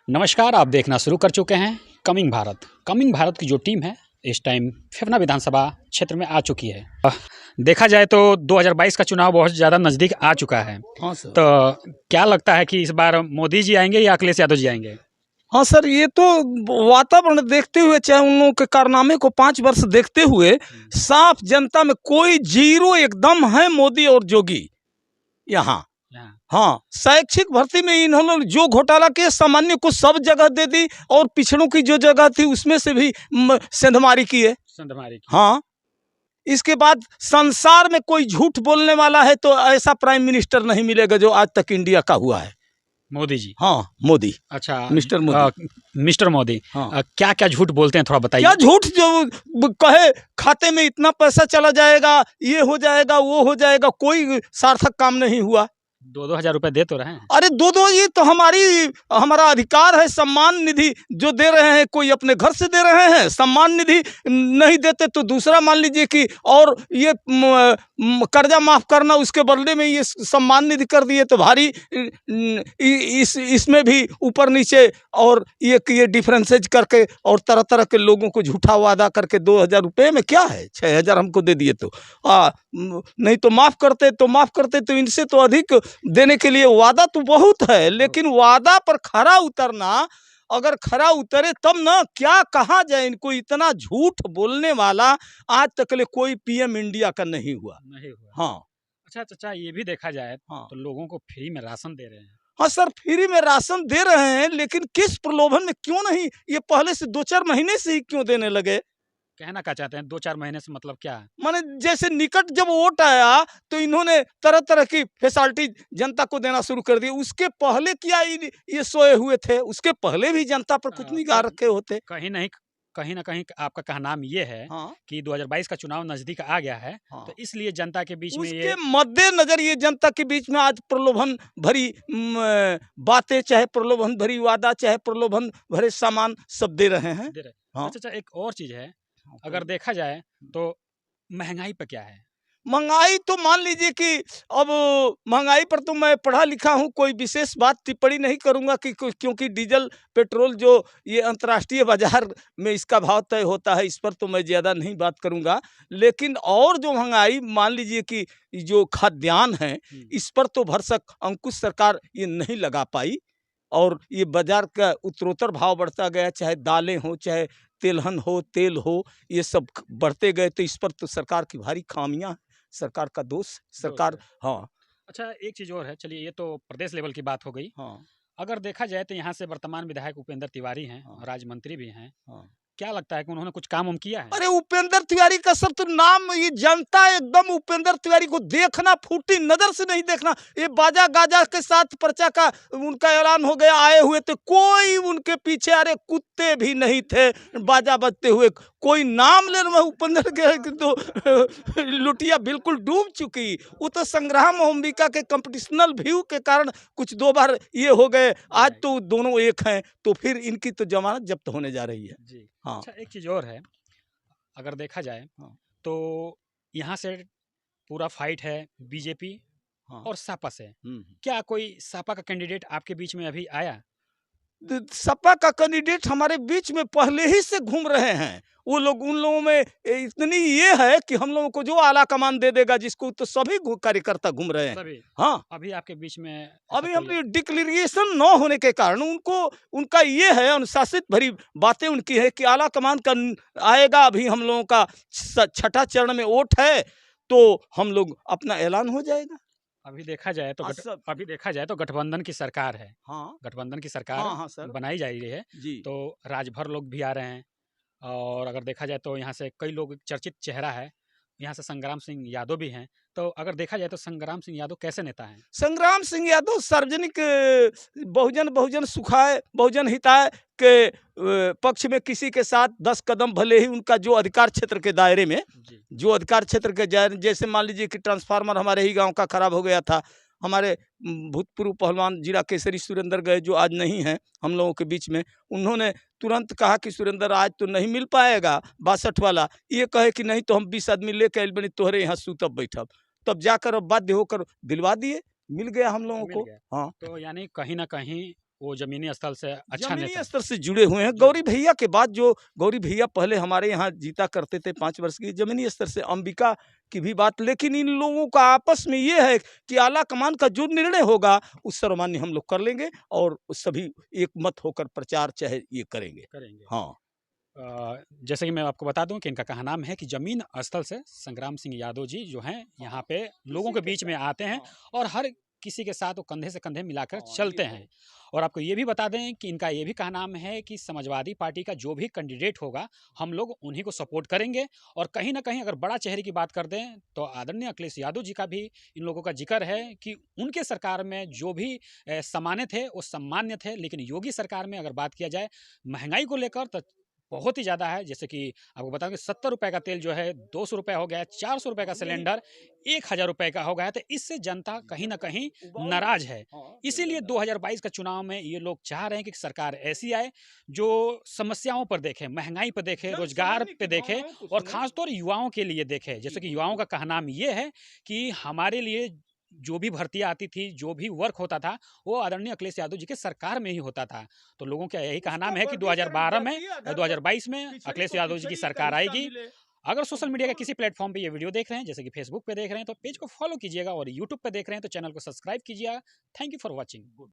नमस्कार, आप देखना शुरू कर चुके हैं कमिंग भारत। कमिंग भारत की जो टीम है इस टाइम फेफना विधानसभा क्षेत्र में आ चुकी है। देखा जाए तो 2022 का चुनाव बहुत ज़्यादा नज़दीक आ चुका है। हाँ सर। तो क्या लगता है कि इस बार मोदी जी आएंगे या अखिलेश यादव जी आएंगे? हाँ सर, ये तो वातावरण देखते हुए, चाहे उन लोगों के कारनामे को 5 वर्ष देखते हुए, साफ जनता में कोई जीरो एकदम है मोदी और जोगी यहाँ। हाँ, शैक्षिक भर्ती में इन्होंने जो घोटाला किया, सामान्य को सब जगह दे दी और पिछड़ों की जो जगह थी उसमें से भी सेंधमारी की है। हाँ, इसके बाद संसार में कोई झूठ बोलने वाला है तो ऐसा प्राइम मिनिस्टर नहीं मिलेगा जो आज तक इंडिया का हुआ है। मोदी जी। हाँ, मोदी। अच्छा, मिस्टर मोदी। मिस्टर मोदी। हाँ। क्या क्या झूठ बोलते हैं, थोड़ा बताइए। क्या झूठ जो कहे खाते में इतना पैसा चला जाएगा, ये हो जाएगा, वो हो जाएगा, कोई सार्थक काम नहीं हुआ। 2-2 हज़ार रुपए दे तो रहे हैं। अरे दो ये तो हमारा अधिकार है। सम्मान निधि जो दे रहे हैं, कोई अपने घर से दे रहे हैं। सम्मान निधि नहीं देते तो दूसरा मान लीजिए कि और ये कर्जा माफ करना, उसके बदले में ये सम्मान निधि कर दिए तो भारी इसमें भी ऊपर नीचे और ये डिफरेंसेज करके और तरह तरह के लोगों को झूठा वादा करके 2,000 रुपये में क्या है, 6,000 हमको दे दिए तो नहीं तो माफ़ करते तो इनसे तो अधिक देने के लिए वादा तो बहुत है, लेकिन वादा पर खरा उतरना, अगर खरा उतरे तब ना, क्या कहा जाए। इनको इतना झूठ बोलने वाला आज तक ले कोई पीएम इंडिया का नहीं हुआ। हाँ। अच्छा चाचा, ये भी देखा जाए हाँ। तो लोगों को फ्री में राशन दे रहे हैं। हाँ सर, फ्री में राशन दे रहे हैं, लेकिन किस प्रलोभन में, क्यों नहीं ये पहले से 2-4 महीने से ही क्यों देने लगे? कहना क्या चाहते हैं 2-4 महीने से, मतलब क्या है? माने जैसे निकट जब वोट आया तो इन्होंने तरह तरह की फैसिलिटी जनता को देना शुरू कर दी। उसके पहले क्या ये सोए हुए थे? उसके पहले भी जनता पर कुछ निगाह रखे होते। कहीं ना कहीं आपका कहना ये है। हाँ। कि 2022 का चुनाव नजदीक आ गया है। हाँ। तो इसलिए जनता के बीच में उसके मद्देनजर ये जनता के बीच में आज प्रलोभन भरी बातें, चाहे प्रलोभन भरी वादा, चाहे प्रलोभन भरे सामान सब दे रहे हैं। हाँ। अच्छा, एक और चीज है, अगर देखा जाए तो महंगाई पर क्या है? महंगाई तो मान लीजिए कि अब महंगाई पर तो मैं पढ़ा लिखा हूँ, कोई विशेष बात टिप्पणी नहीं करूँगा कि क्योंकि डीजल पेट्रोल जो ये अंतर्राष्ट्रीय बाजार में इसका भाव तय होता है, इस पर तो मैं ज़्यादा नहीं बात करूँगा। लेकिन और जो महंगाई मान लीजिए कि जो खाद्यान्न है, इस पर तो भरसक अंकुश सरकार ये नहीं लगा पाई और ये बाजार का उत्तरोत्तर भाव बढ़ता गया, चाहे दालें हो, चाहे तेलहन हो, तेल हो, ये सब बढ़ते गए। तो इस पर तो सरकार की भारी खामियां हैं, सरकार का दोष, सरकार। हाँ। अच्छा, एक चीज़ और है, चलिए ये तो प्रदेश लेवल की बात हो गई। हाँ। अगर देखा जाए तो यहाँ से वर्तमान विधायक उपेंद्र तिवारी हैं। हाँ। राज्य मंत्री भी हैं। हाँ। क्या लगता है कि उन्होंने कुछ काम किया है? अरे उपेंद्र तिवारी का सब तो नाम, ये जनता एकदम उपेंद्र तिवारी को देखना, फूटी नजर से नहीं देखना। ये बाजा गाजा के साथ पर्चा का उनका ऐलान हो गया, आए हुए तो कोई उनके पीछे, अरे कुत्ते भी नहीं थे बाजा बजते हुए। कोई नाम ले रहा उपेंद्र के तो लुटिया बिल्कुल डूब चुकी। वो तो संग्राम अंबिका के कंपटिशनल व्यू के कारण कुछ 2 बार ये हो गए, आज तो दोनों एक हैं, तो फिर इनकी तो जमानत जब्त होने जा रही है जी। हाँ। अच्छा, एक चीज़ और है, अगर देखा जाए हाँ। तो यहाँ से पूरा फाइट है बीजेपी हाँ। और सपा से। क्या कोई सपा का कैंडिडेट आपके बीच में अभी आया? सपा का कैंडिडेट हमारे बीच में पहले ही से घूम रहे हैं। वो लोग, उन लोगों में इतनी ये है कि हम लोगों को जो आला कमान दे देगा जिसको, तो सभी कार्यकर्ता घूम रहे हैं। सभी। हाँ, अभी आपके बीच में अभी हमने डिक्लेरेशन न होने के कारण उनका ये है, अनुशासित भरी बातें उनकी है कि आला कमान का आएगा। अभी हम लोगों का 6ठा चरण में वोट है तो हम लोग अपना ऐलान हो जाएगा। अभी देखा जाए तो गठबंधन की सरकार है। हाँ, गठबंधन की सरकार हाँ, सर बनाई जा रही है जी। तो राजभर लोग भी आ रहे हैं और अगर देखा जाए तो यहाँ से कई लोग चर्चित चेहरा है। यहाँ से संग्राम सिंह यादव भी हैं। तो अगर देखा जाए तो संग्राम सिंह यादव कैसे नेता हैं? संग्राम सिंह यादव सार्वजनिक बहुजन सुखाय, बहुजन हिताय के पक्ष में किसी के साथ 10 कदम भले ही उनका जो अधिकार क्षेत्र के दायरे में, जो अधिकार क्षेत्र के जैसे मान लीजिए कि ट्रांसफार्मर हमारे ही गांव का खराब हो गया था, हमारे भूतपूर्व पहलवान जिला केसरी सुरेंद्र गए जो आज नहीं हैं हम लोगों के बीच में, उन्होंने तुरंत कहा कि सुरेंद्र आज तो नहीं मिल पाएगा 62 वाला, ये कहे कि नहीं तो हम 20 आदमी लेके आइल बनी तोहरे यहाँ सूतब बैठब। तब जाकर अब बाध्य होकर दिलवा दिए, मिल गया हम लोगों को। हाँ, तो यानी कहीं ना कहीं वो जमीनी स्तर से अच्छा जमीनी स्तर से जुड़े हुए हैं। गौरी भैया के बाद जो गौरी भैया पहले हमारे यहाँ जीता करते थे 5 वर्ष की, जमीनी स्तर से अंबिका की भी बात, लेकिन इन लोगों का आपस में ये है कि आला कमान का जो निर्णय होगा उस सर्वमान्य हम लोग कर लेंगे और सभी एक मत होकर प्रचार चाहे ये करेंगे। हाँ। जैसे कि मैं आपको बता दूं कि इनका कहा नाम है कि जमीन स्थल से संग्राम सिंह यादव जी जो हैं यहाँ पे लोगों के बीच में आते हैं और हर किसी के साथ वो कंधे से कंधे मिलाकर चलते हैं। और आपको ये भी बता दें कि इनका ये भी कहा नाम है कि समाजवादी पार्टी का जो भी कैंडिडेट होगा हम लोग उन्हीं को सपोर्ट करेंगे। और कहीं ना कहीं अगर बड़ा चेहरे की बात कर दें तो आदरणीय अखिलेश यादव जी का भी इन लोगों का जिक्र है कि उनके सरकार में जो भी सामान्य थे वो सामान्य थे, लेकिन योगी सरकार में अगर बात किया जाए महंगाई को लेकर तो बहुत ही ज़्यादा है। जैसे कि आपको बताऊं कि 70 रुपए का तेल जो है 200 रुपए हो गया है, 400 रुपए का सिलेंडर 1000 रुपए का हो गया है। तो इससे जनता कहीं ना कहीं नाराज है। इसीलिए 2022 का चुनाव में ये लोग चाह रहे हैं कि सरकार ऐसी आए जो समस्याओं पर देखे, महंगाई पर देखे, रोजगार पे देखे और खासतौर युवाओं के लिए देखे। जैसे कि युवाओं का कहनाम ये है कि हमारे लिए जो भी भर्तियां आती थी, जो भी वर्क होता था, वो आदरणीय अखिलेश यादव जी के सरकार में ही होता था। तो लोगों का यही कहनाम है कि 2012 में 2022 में अखिलेश यादव जी की सरकार आएगी। अगर सोशल मीडिया के किसी प्लेटफॉर्म पे ये वीडियो देख रहे हैं, जैसे कि फेसबुक पे देख रहे हैं, तो पेज को फॉलो कीजिएगा और यूट्यूब पे देख रहे हैं तो चैनल को सब्सक्राइब कीजिएगा। Thank you for watching.